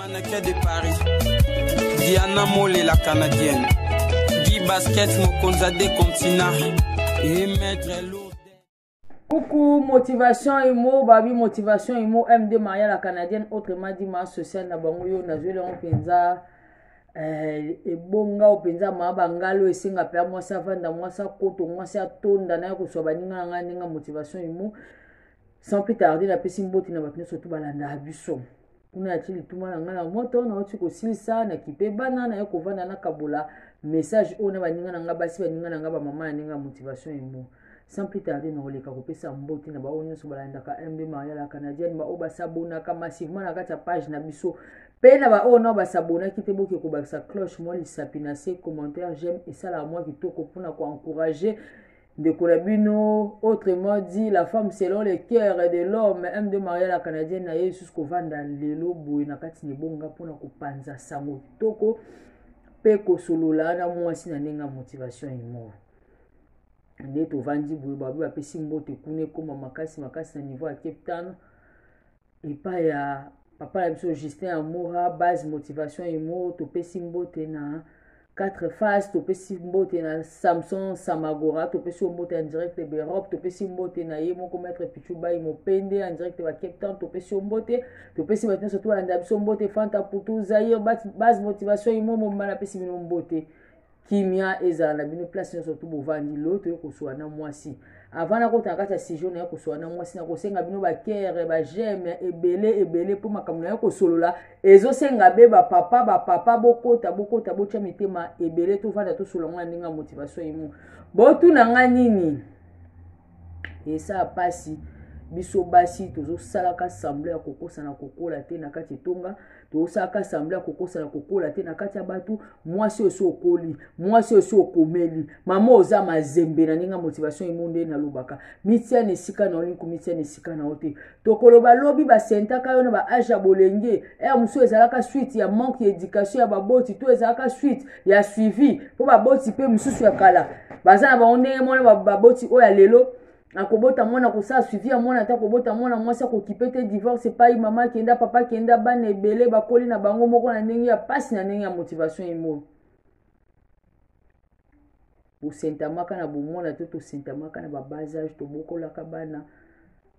Mannequin de Paris, Diana Mole la Canadienne, Guy Basket Mokonzade Continent et Maître Lourdes. Coucou, motivation imo, babi motivation imo, MD Maria la Canadienne, autrement dit ma sociale na bangoyo na zuele on penza ebonga openza ma bangalo esenga pe moi sa vanda moi sa koto moi sa tonda na ko so baninga nga motivation imo sans plus tarder la pesi mboti na bakne surtout balanda abiso kuna achili tuma na ngala moto na oti ko silisa na kipe bana na ko vanda na kabola message ona baninga nga basi baninga nga ba mama na motivation imo sans plus tarder na oleka ko pesa mboti na ba onyo so balanda ka MB Maria la Canadienne ba oba sabona ka massivement na kata page na biso. Pena ba ono ba sabona qui te boke ko ba sa cloche moi li sapina se commentaire j'aime et ça la moi qui toko pona ko encourager de kolabino autrement dit la femme selon le cœur de l'homme MD Maria la Canadienne na yesus ko vanda lelo boy na kati ni bonga pona ko panza sango toko pe ko solola na mwasi na nenga motivation imo nde to vandi boy ba pesi mbote kune koma makasi na niveau à Cape Town et pas ya papa la biso Justin Amora base motivation imo to pesi mbote na 4 phases to pesi mbote na Samson Samagora to pesi mbote en direct de Europe to pesi mbote na yemo ko mettre Pichuba imo pende en direct de Cape Town to pesi mbote to pesi maintenant surtout la biso mbote Fanta pour tout Zaire base motivation imo mo mala pesi bino mbote kimia ezala na bino place surtout bovandi l'autre ko so na mwasi avant na kota kata sijo na ko so na mwasi na ko senga bino ba kere ba j'aime ebele pour makamuna ya ko solola ezo senga be ba papa bokota bocha mitema ebele to vanda to solonga ninga motivation imu botu na nga nini esa pasi biso basi tozo salaka assemblée ya kokosa na kokola te na kati tonga to salaka assemblée ya kokosa na kokola te na kati ya batu mwasi oso okoli mwasi oso okomeli mama oza mazembe na ninga motivation imunde na lubaka mitia ne sika na olinko mitia ne sika na ote tokoloba lobi ba sentaka yo na ba age bolenge muso ezalaka suite ya manque d'éducation ya baboti to ezalaka suite ya suivi po baboti pe mususu ya kala bazana ba ondenge mona baboti oya lelo akobota mwana kosa suivi ya mwana ta kobota mwana mwasi akokipete divorce pa mama kenda papa kenda bana ebele bakoli na bango moko na ndenge ya pasi na ndenge ya motivation imo bosentamaka na bomona te tosentamaka na babasage tobokolaka bana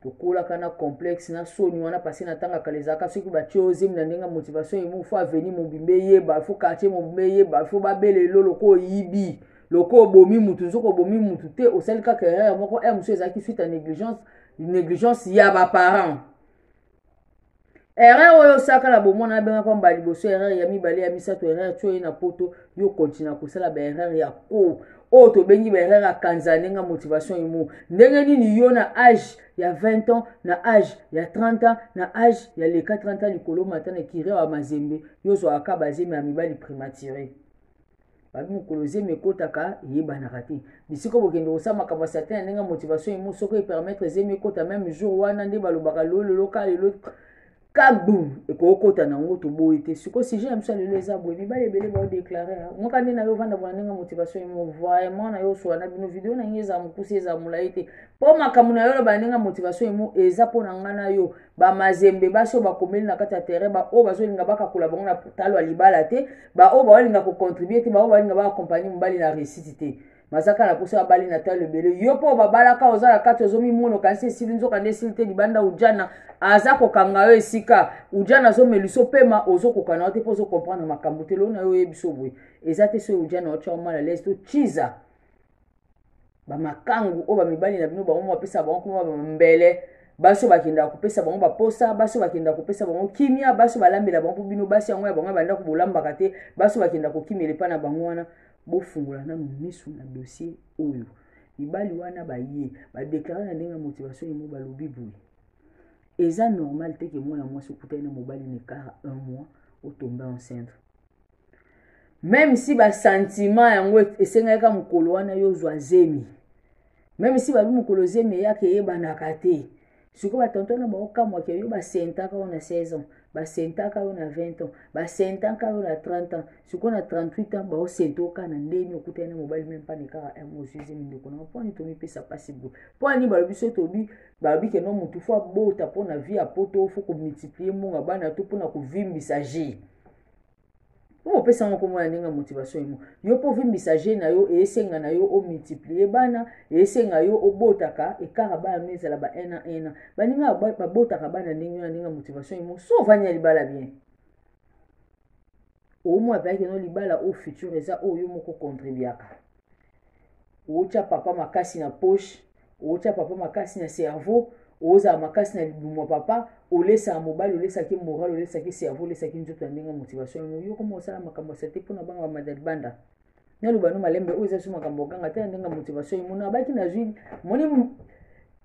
tokolaka na complexe na soni wana pasi na tanga kalezaka soki batie ozemi na ndenge ya motivation imo fo aveni mobimbe yeba fo quartier mobimbe yeba fo babele lolo ko yibi loko bomi mutu zoko bomi mutu te osali kaka erreur moko muso ezaki suite à négligence ya ba parents erreur oyo saka na bomona na benga pamba liboso erreur ya mibale ya misato erreur tio na poto yo continue kosala ba erreur ya ko o to bengi ba erreur ya kanzanenga motivation imo ndenge nini yo na âge ya 20 ans na âge ya 30 ans na âge ya leka 30 ans likolo matana kire wa mazembe yo zo akabazeme ya mibali prématuré babi mukoloze mekotaka yebanaka te bisiko bokende kosama makambo certain ndenge motivation imo soko epermettre zemekota même jour wana nde balobaka lolo kalelo kabu ekokota nango toboye te siko sujet ya mso lelo eza boye mibali ebele baodéclare ngoka nde na yo vanda bona ndenge motivation imo vraiment na yo soa na bino video na ngeza mokuse eza molai te po makambo na yo loba ndenge motivation imo eza mpo na nga na yo bamazembe basi oyo bakomeli na kati ya terrain baoyo bazolinga bakakola bango na talo ya libala te baoyo baolinga kocontribue te baoyo baolinga baakompagne mobali na réussite te mazaka na poso abali na talo ebele yo mpo babalaka ozala kati ozomimona okanisi esili nzoka nde esili te libanda ujana aza kokanga yo esika ujana azomeliso pema ozokokana yo te mpo ozokomprendre makambo te loo na yo oyebiso boye eza te so ujana otya mal à l'aise tochiza bamakangu oyo bamibali na bino bango bapesa bango kuma bambele baso bakenda kopesa bango baposa baso bakenda kopesa bango kimia baso balambela bango bino basi yango ya bango banda ko bolambaka te baso bakenda kokimela pa na bango wana bofungola nanu misu na dossier oyo libali wana baye badéclarer na ndenge motivation imo balobi boye eza normal te ke mwana mwasi okutani na mobali nekara 1 mois otomba enceinte même si basentiment yango esengaka mokolo wana yo zwa zemi même si babi mokolo zemi eyaka eyebanaka te siko batantona baokamwa ke yo basentaka yo na 16 ans basentaka yo na 20 ans basentaka yo na 30 ans siko na 38 ans baosentoka na ndeni okutani na mobali même pas nekaka emosuize mindeko na mponi tomipesa pasi bo mponi balobi so tobi balobi ke no mutu fo abota mpona vie apoto fo komultiplie mbongo bana to mpona kovimbisa je opesa ngo komona ndenge motivation emo yo po vimbisa je na yo esenga na yo o multiplier bana esenga yo obotaka ekara bana ezala ba 1 à 1 baninga babotaka bana ndenge motivation emo so vanya libala bien au moins avec no libala au futur eza oyo moko contribuaka ocha papa makasi na poche ocha papa makasi na cerveau oza makasi na libumo papa olesa mobile olesa ki moral olesa ki cerveau olesa ki nzoto ndenge motivation yo komo osala makambo sete pona banga madali banda na lubano malembe oza suma makambo ganga te ndenge motivation mona baki na zwi moni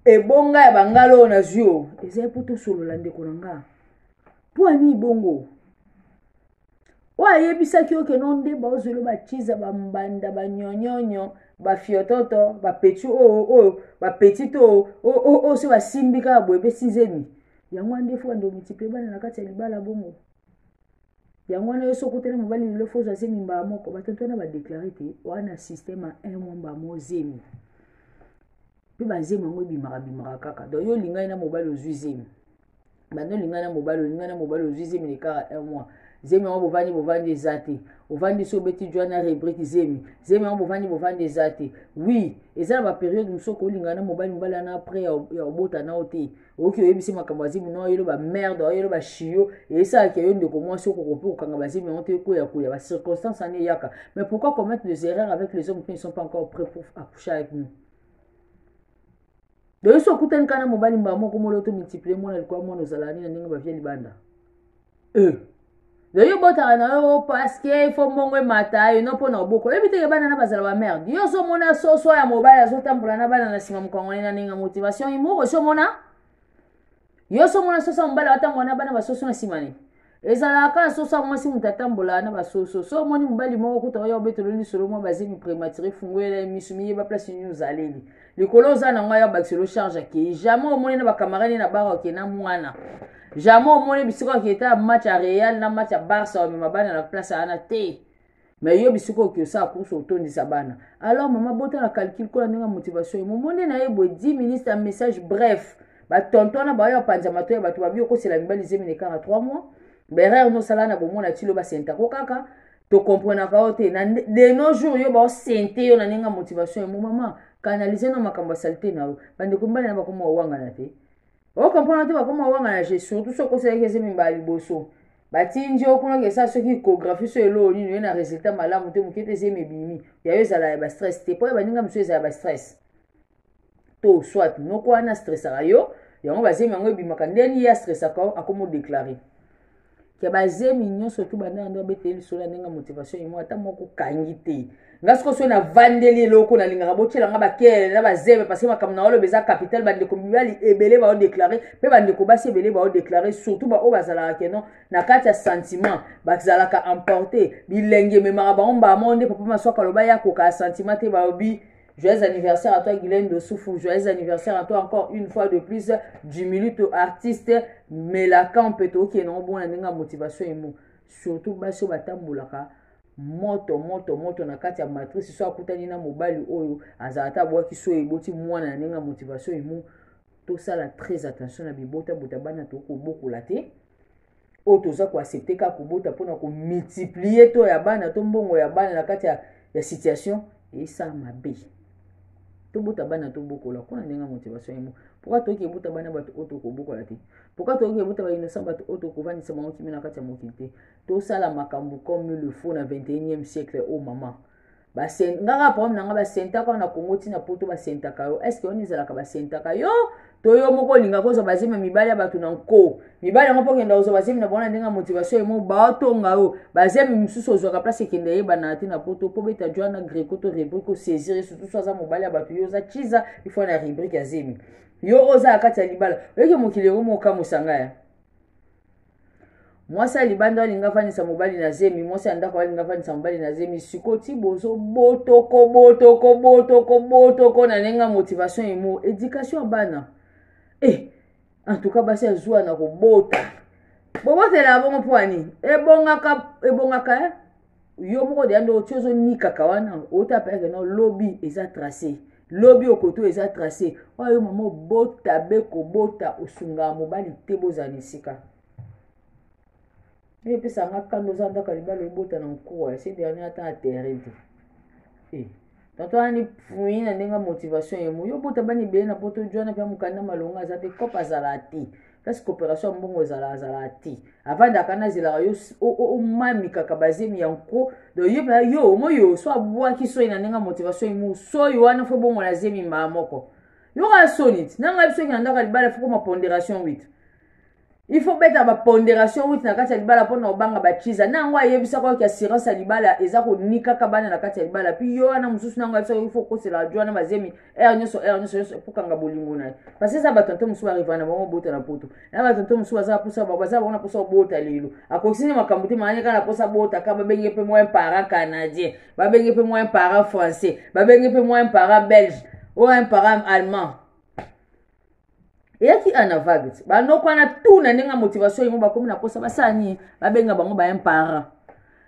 ebonga ya bangalo na zio eza poto solo lande konanga po ani bongo wa yebisaki oke nonde baozolo bachiza bambanda banyonyonyo bafiototo bapetu o bapetit o so basimbika boebe sizeni yango ndefu ando multiplier bana na kati ya libala bongo yango na yoso kutena mobali le fo za semi mba moko batotona ba déclarer te wana système a 1 mois mba mozemi pe bazemi ngo bimara kaka do yo linga na mobali ozwizemi bando linga na mobali ozwizemi le kaka 1 mois zemi ngo bovandi ezate ovandi so beti joana rubrique zemi ngo bovandi ezate oui ezala ba période musoko lingana mobali na après ya obota na ote oki oyebisi makambo azimi no yelo ba merde yelo ba chio et ça que yo ndeko mwasi okokope okanga bazimi ngo te koya ba circonstances ane yaka mais pourquoi commettre des erreurs avec les hommes qui ne sont pas encore prêts pour accoucher avec nous de yo so kutani kana mobali mba moko molo to multiplier mona likwa mona ozalani na ndenge ba vie libanda yo botaka na yo parce que il faut mongo mata yo no pona oboko ebite ke bana na bazala ba merde yo so mona so ya mobile azotambola na bana na sima mukongole na ninga motivation imoko so mona yo so mona so sa mobile atambola na bana basoso na sima ni ezala ka so sa mwasi mutatambola na basoso so moni mobali moko kuta yo betolo ni solo mo bazimi prématuré fungwele misumi ba place ni uzaleli likolo za na ngaya baxelo charge ke jamais o moni na ba camarade na baro ke na mwana jamais au moins bisiko qui était match à Real na match à Barça mais mabana na place à Anate mais yo bisiko qui ça course autour de sabana alors maman bota na calcul ko na motivation mo monde na yebo 10 minutes un message bref ba tonton na ba yo panza mato ba to ba bio ko c'est la mibali zemi ne 43 mois berère no sala na bomona tilo ba senta ko kaka to comprendre ka ote na de nos jours yo ba sente yo na ninga motivation mo maman canaliser na makambo salté na bande kumbana na ba ko mo wanga na te o comprendre te ba koma wanga na gestion tout ce que c'est que c'est mimbali boso batinji okuna ke sa soki échographie so elo ni na résultat malamu te mukete ze mebimi ya yo zala ba stress te po ba ninga mso za ba stress to soit no ko ana stress ayo yango bazemi yango ebimaka ndeni ya stress akomo déclarer ke bazemi nyonso tu bana ndo beteli so na ninga motivation imo ata moko kangi te ngasko so na vandeli loko na linga botela nga bakele na bazeme parce que makamna olo beza capital bande ko mibali ebele ba o déclarer pe bande ko basi ebele ba o déclarer surtout ba o bazala kenon na kati ya sentiment bazala ka emporter bilenge memara ba omba monde papa masoka loba ya ko ka sentiment te ba obi joyeux anniversaire à toi Guylaine de Soufou, joyeux anniversaire à toi encore une fois de plus du minute artiste Melaka Mpeto qui est non bon na motivation emo surtout baso batambulaka moto na kati ya matrice so akutani na mobali oyo azata bwa kiso eboti mwana na motivation emo to sala très attention na bibota botabana to ko bokola te o toza ko accepter ka ko bota pona ko multiplier to ya bana to mbongo ya bana na kati ya situation et ça mabe to bota bana to bokola kuna ndenge motivation emo pourquoi to ke bota bana bato oto ko bokola te pourquoi to ke bota ba innocent bato oto ko vani sama okimi na kati ya mokilité to sala makambo comme le faux na 21e siècle o maman ba sen ngaka problème nanga ba senta ko na Congo tina poto ba senta kayo est-ce que on izala ka ba senta kayo to yo moko linga ko zo bazima mibali ya bato na nko mibali ngo pokenda zo bazima na bona ndenge motivation emo ba to ngao bazemi msusu zo ka place kende yeba na tina poto po beta joana greco to rubrique saisir surtout so za mobali ya bato yo za chiza il faut na rubrique ya zemi yo oza akati ya libala yeke mokili ngo moka musanga ya mwasa libanda linga fanisa mobali na zemi mwasa ndako linga fanisa mobali na zemi sikoti bozo botoko na nenga motivation emo éducation bana en tout cas basi azwa na kobota bobotela bongo poani ebongaka yo moko de ando tiozo ni kakawana ota peke no lobby eza tracé lobby okoto eza tracé oyo mama bota beko bota osunga mobali te bozana sika et puis ça m'a kando zanda kalibala ebota na nkoa c'est dernier temps terrain tanto ani fuina nenga motivation yemo yo bota bani be na poto jona pya mukanda malonga za te kopa zalati parce que opération mbongo zalati avant dakana zela yo o mami kaka bazemi yanko do yo moyo so abwa ki so ina nenga motivation yemo so yo wana fo bongo la zemi mamoko yo ga sonit nanga biso ki ndaka libala fo ma pondération 8 il faut mettre ma pondération 8 na kati ya libala pona obanga bachiza nango ayebisa ko ki assurance libala eza ko nika kabana na kati ya libala puis yo ana mususu nango ayebisa il faut ko se la joana bazemi nyoso pour kanga bolingo na parce que ça batonto mususu arriva na bongo bota na poto na batonto mususu za pusa baza bona pusa bota lelo akosini makambo te manya kana posa bota ka babenge pe moi un parent canadien babenge pe moi un parent français babenge pe moi un parent belge ou un parent allemand. Et qui en a vague ba no kwana tout na nenga motivation yimo ba komi na posa basani babenga bango ba un parent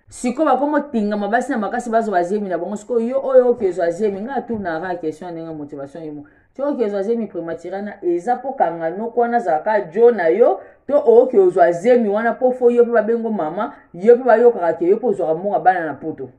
siko ba komo tinga mabasi na makasi bazo bazemi na bango siko yo oyo kezo azemi nga tout na ra question nenga motivation yimo to kezo azemi prématurana eza po kanga no kwana zaka jona yo to o kezo azemi wana po fo yo pe babengo mama yo pe ba yo kaka ke yo po zo amonga bana na poto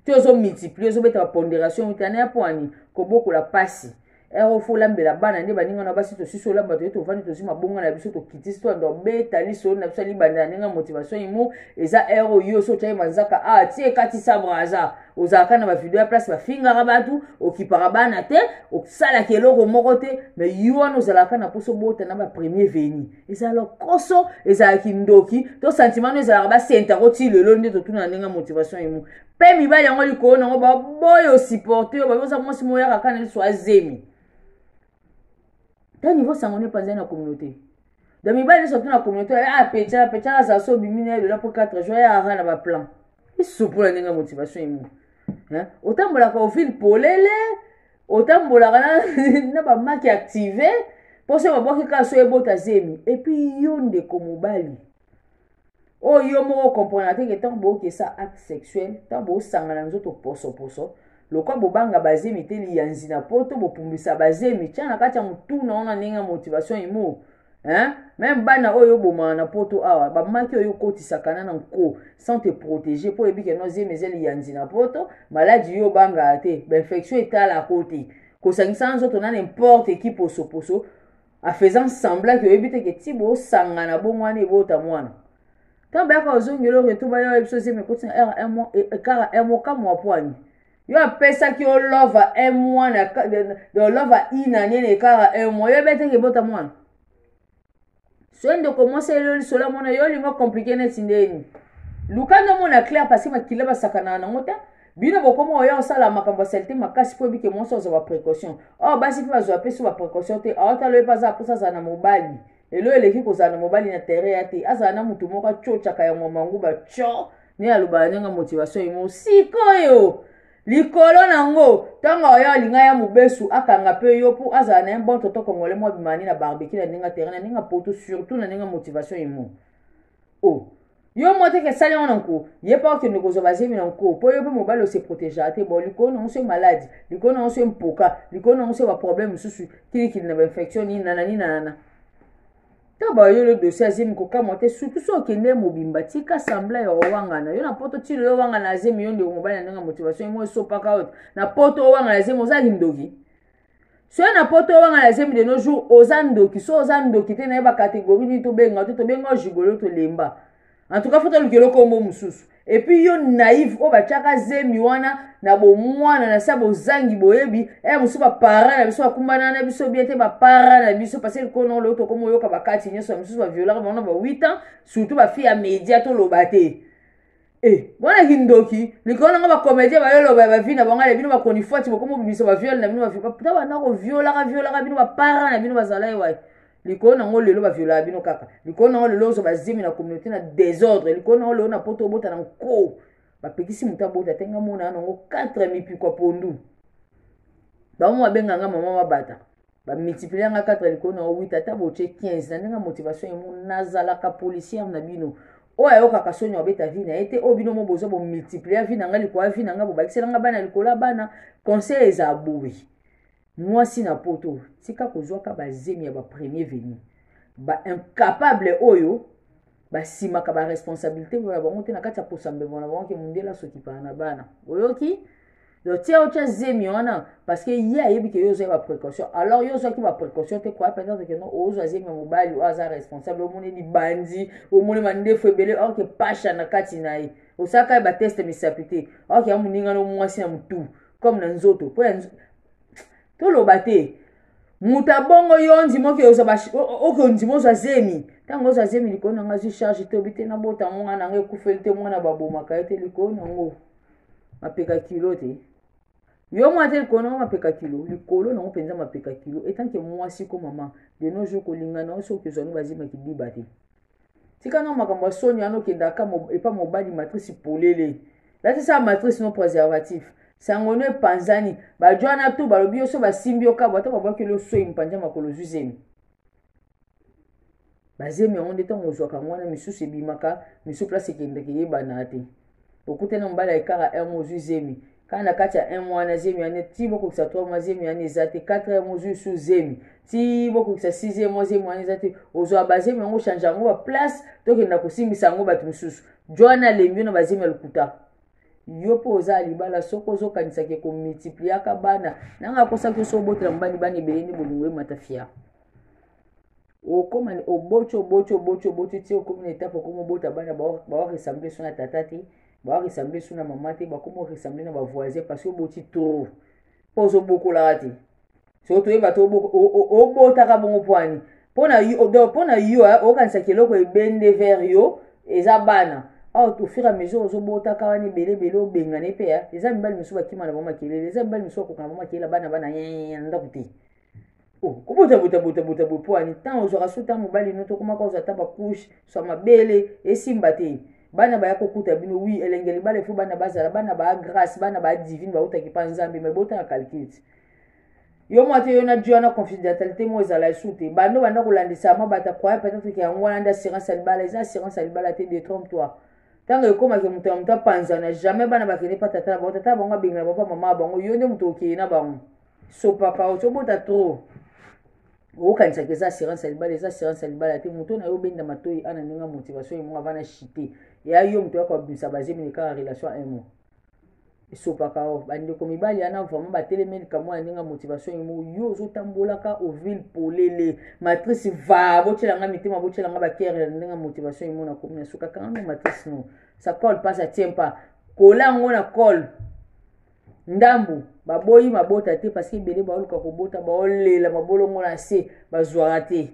to zo multiplier zo beta pondération utana ya poani ko boko la pasi ero fola mbela bana nde baninga na basi to siso la bato to vandi to sima bonga na biso to kitisi to ndo beta liso na biso libanda ninga motivation imo eza ero yo so tsaye manzaka tie kati sabraza ozaka na ba video ya place ba finga rabatu okipara bana te oksala keloko moko te mais yo no zalaka na poso bota na ba premier veni eza lo koso eza kindoki to sentiment no eza ba senta ko ti lelo nde to tuna ninga motivation imo pe mi ba yango liko na ba boyo supporter ba bosa mo simo ya kana li so azemi. D'un niveau sangoné pas dans la communauté. De mi bali surtout dans la communauté, pecha ça so bimine de là pour 4 jours ya ra na plan. Il se pour la motivation imu. Hein? Autant bola ko fil polele, autant bola na ba maki activé pour se ba ki ka so e bota zemi et puis yonde ko mobali. Oh yo mo comprendre que tant bo que ça acte sexuel, tant bo sangana nzoto poso. Lokwa bobanga bazemi te liyanzi na poto bopumbisa bazemi tia na kati ya mutu na ona ninga motivation imo même bana oyo boma na poto awa ba maki oyo kotisakana na nko sans te protéger pour ebike no zemi zeli liyanzi na poto maladie yo banga te ba infection etala côté ko sangisa nzoto na n'importe qui poso a faisant semblant que ebite ke tibo sangana bongwana ebota mwana tamba ka ozongelo retuba yo ebiso zemi kotina car moka mo poani yo pesa ki o love un mois na de love ina nene kara un mois yo bete ke bota mwana so ndo commencer le sola mona yo lingo compliqué net ndeni lukando mona clair parce que makila basakana na ngota bino bokomo yo sala makambo selte makasi po bike monso za précaution basi fa zo pesa ba précaution te ta le pas za posa za na mobali elo eleki ko za na mobali na terrain ate aza na mutu moko chocha kaya momangu ba cho ni aluba nenga motivation imo sikoyo likolo nango tanga oya linga ya mubesu akanga pe yo pour aza na bon toto congolais mo bimani na barbecue na ninga terrain na ninga poto surtout na ninga motivation imo yo mote ke sali on nko ye pa ke noko zo bazemi na nko po yo pe mobalo se protéger ate bon likolo on se malade likolo on se mpoka likolo on se ba problème susu kili na ba infection ni nana taba yo le dossier azemi ko kamote surtout so kende mobimba tika sembla yo wangana yo na poto ti lo wangana azemi yo nde mobali na motivation mo so pa ka na poto wangana azemi ozali ndoki so na poto wangana azemi de nos jours ozandoki so ozandoki te na ba catégorie ni to benga jigolo to lemba en tout cas faut le kelo kombo mususu et puis yo naïf o ba chaka zemi wana na bo mwana na sabo zangi boyebi musu ba para na biso akumbana na biso biete ba para na biso parce que kono lo to komo yo ka bakati nyeso musu ba violer ba 8 ans surtout ba fille média to lo baté bona hindoki likona nga ba comédien ba yo lo ba vie na banga le bino ba koni foti bo komo biso ba viol na bino ba puta ba na ko violer bino ba para na bino ba zalai wa likolo nango lelo ba viola bino kaka likolo nango lelo zo bazimi na communauté na désordre likolo nango lelo na poto bota na nko ba pekisi muta bota tenga mona nango 4 mipi kwa pondu ba mo benga nga mama mabata ba multiplier nga 4 likolo na 8 ata boche 15 na ndenge motivation emo nazalaka policière na bino oyo ayokaka soni obeta vie na ye te oyo bino mo boza bomultiplier vie na nga likolo ya vie na nga bobakiselanga bana likolo ya bana conseil eza boye mwasi na poto tika kozwaka bazemi ya bapremier venu incapable oyo basimaka baresponsabilité ya bango te na kati ya posambemo na bango ke mundela sokipana na bana oyoki donc tia otia zemi wana parce que ye ayebi ke yo ozwaki baprécaution alors yo ozwaki baprécaution te kwa peut-être ke non ozwa zemi ya mobali oyo aza responsable omoni libandi omoni mandefu ebele or ke pasha na kati na ye osalaka ye bateste misapi te or ke ya moninga no mwasi na motu comme na nzoto po toloba te muta bongo yo ndimoke oke ndimo ozwa zemi ntango ozwa zemi likolo nanga azwi charge te obi te nabota mwana nanga ekufeli te mwana babomaka ye te likolo nango mapeka kilo te yo mwa te likolo nango mapeka kilo likolo nango mpenza mapeka kilo etanke mwasi ko mama de nos jours kolingana oso okezwani bazimaki biba te tika nango makambo ya soni wana okendaka epa mobali matrice polele lati sa matrice no préservatif sango no epanzani bajwana tu balobi yo so basimbi okabwa ata babwaki lo so impanja makolo zwi zemi bazemi yango nde ntango ozwaka mwana misusu ebimaka misusu place ekendeke yebana te okutana mobali ekara 1 mois ozwi zemi kana na kati ya 1 mois na zemi ane ti bokokisa 3 mois zemi ane eza te 4 mois ozwi su zemi ti bokokisa 6 mois zemi ane eza te ozwa bazemi yango change yango baplace tokenda kosimbisa yango bato misusu jwana lembi yo na bazemi ya lokuta yo mpo oza libala soko ozokanisaki komultipliaka bana nanga akosaki so obotela mobali bana ebele nde bolingo emata fia okoma obocho ti okomi na etape okomi obota bana bawaresamble so na tata te bawaresamble so na mama te bakomi oresamble na bavoisin parce que oboti toro mpo ozobokolaka te so toyeba te obotaka bongo pwani mpo na yo okanisaki eloko ebende vers yo eza bana au au fur et à mesure ozobota wana ebele obengane mpe ya eza mibali misusu bakima na bango makelele eza mibali misusu bakoka na bango makelele bana ndako te kobota pwani ntango ozwaka so ntango mobali no tokomaka ozwa ata bakushe so mabele esimba te bana baya kokuta bino wi elenge libala efo bana bazala bana baya grâce bana baya divine bautaki mpa nzambe me botanga calcule yo mwa te yo na dio na confidentialité mo ezala esu te bando banda kolandisa mabata croya peut-être ke yango wana nde assurance ya libala eza assurance ya libala te détrompe toi ntango ekomaki moto ya moto apanzana jamais bana bakende mpa tata na bango tata bango abengana bapa mama ya bango yo nde moto okeye na bango so papa otobota trop okanisaki eza assurance ya libala eza assurance ya libala te moto na yo obenda matoi ana ndenge motivation emongo avana chite ya yo moto yako abimisa bazemi nekaka relation ya 1 mois esopaka o bandeko mibali ana vraiment batelemeli kamwa ndenge motivation emo yo ozotambolaka au ville polele matrice va botelanga mitema botelanga bakere ndenge motivation emo na komina suka kanga matrice no ça colle pas ça tient pas kolango na colle ndambu baboyi mabota te parce que ebele baoluka kobota baolela mabolongo na se bazwaka te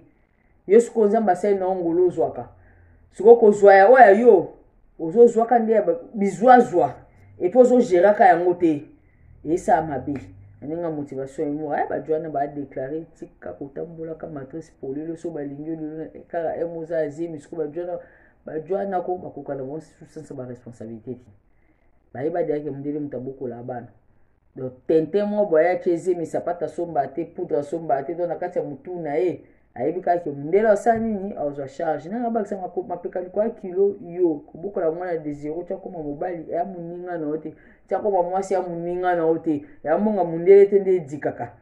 yo siko nzambe asali na ngolo ozwaka siko kozwa ya oyo yo ozozwaka nde bizwazwa et puis ozogéraka yango te esa mabe ndenge motivation emo bajwana badéclare tika kotambolaka matrice polelo so balingi olelo kaka emoza azimi siko bajwana ko bakoka na bango susansa baresponsabilité te bayeba deyake mondele moto abokola bana donc tente mo boya cheze misapata somba te poudre somba te donc na kati ya mutu na ye ayebi kaka mondele osala nini ozwa charge nanga bakisa mapeka likwa kilo yo kobokola mwana de zero tia koma mobali ya moninga na yo te tia koma mwasi ya moninga na yo te ya mbonga mondele te nde edikaka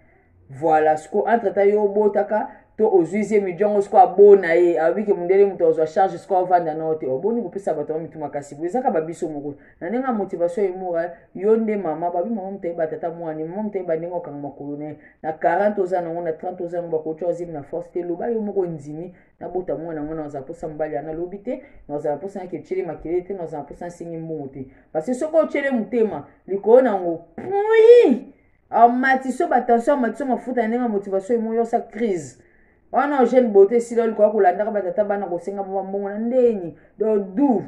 voilà siko entre ta yo obotaka to ozwizie midiongo siko abona ye abiki mondele moto ozwa charge siko ovanda na yo te oboni kopesa bato ba mituma kasi bo ezaka babiso moko na ndenge motivation emora yo nde mama babi mama motayeba tata mwani mama motayeba ndenge okanga makolo na 40 oza nango na 30 oza nango bakotya ozimi na force te loba yo moko ndimi nabota mwana nango nazala mposa mobali ana lobi te nazala mposa yake etiele makele te nazala mposa nsingi mbongo te parce que soki otiele motema likolo nango pui amatiso batension amatiso mafuta ndenge motivation emo yosa crise wana jeune beauté sila likoya kolandaka batata bana kosenga mwa mbongo na ndeni do du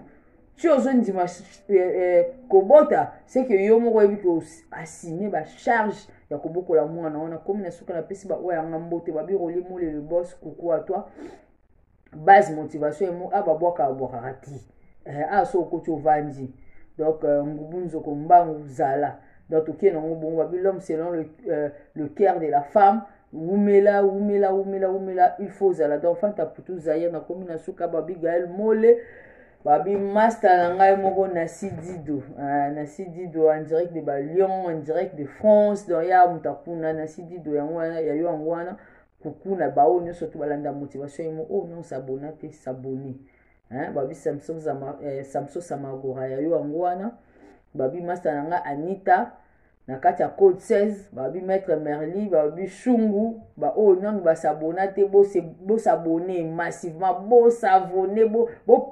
ti ozondima kobota seke yo moko yebi ko assigné bacharge ya kobokola mwana wana komi na suka na pesi baoyo yanga mbote babiroli mole le boss coucou à toi base motivation emo babwakaka ti so okoti ovandi donc ngubu nzoko mbangu zala donc tokie nango bongo babi l'homme selon le cœur de la femme wumela il faut zala donc fanta putu zaire na komi na suka babi Gaël Mole babi master na ngai moko na Sidido en direct de Lyon en direct de France donc ya mutakuna na Sidido yango wana ya yo yango wana kukuna bao nyonso to balanda motivation imo oh non s'abonner te s'abonner babi Samso Samagora ya yo yango wana babi master na ngai Anita na kati ya code 16 babi maître Merli babi Shungu ba o non ba s'abonner te bo s'abonner massivement bo savonner bo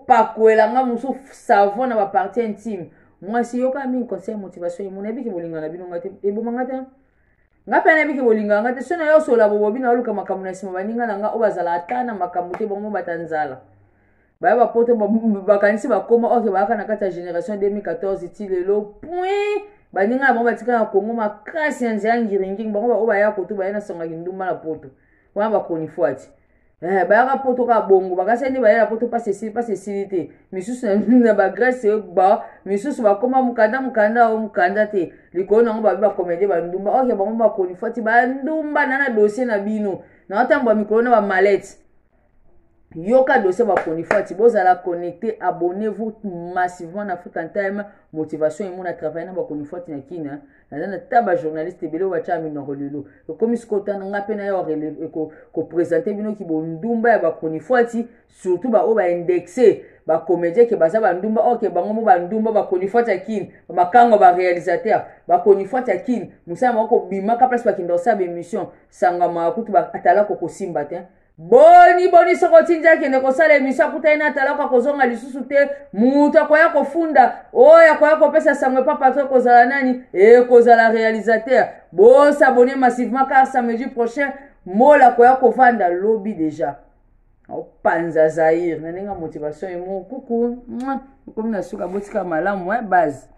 pakoela nga musu savon na ba partie intime moi si yoka mi conseil motivation mon ebi ki bolinga na bino ngate e bo mangata nga pena ebi ki bolinga ngate sona yo sola bo bina luka makamu na sima baninga na nga o bazala atana makamu te bomo batanzala ba ba poto ba kanisi ba koma oke ba kana kati ya génération 2014 ti lelo point baninga ba batika na Kongo makasi ya nzela ngiringi bango ba oba ya koto ba yana songa kinduma na poto wana ba koni fuati ba ya poto ka bongo ba kasi ndi ba ya poto pas cécilité misusu na ba grâce ba misusu ba koma mukanda te likona ngo ba comédie ba ndumba oke bango ba koni fuati ba ndumba na dossier na bino na otamba mikolo na ba mallette yoka dossier ba konifati bozala connecté abonnez-vous massivement na African Time motivation et mon travail na ba konifati na kina na taba journaliste belo ba cha mino rolelo comme skota nga pena yo ko présenter bino ki bondumba ya ba konifati surtout ba o ba indexé ba comédien ke baza ba ndumba OK bango mo ba ndumba ba konifati ya kina ba kango ba réalisateur ba konifati ya kina musama moko bima ka place ba kindosa ba émission sangama kutu ba atala ko simba te boni soko tinja kende kosala emission kuta ina talaka kozonga lisusu te mutu akoya kofunda oyo akoya kopesa sangwe pa patron kozala nani kozala réalisateur s'abonner massivement car samedi prochain mola akoya kovanda lobby déjà opanza Zaire na nenga motivation emo kuku komi na suka botika malamu base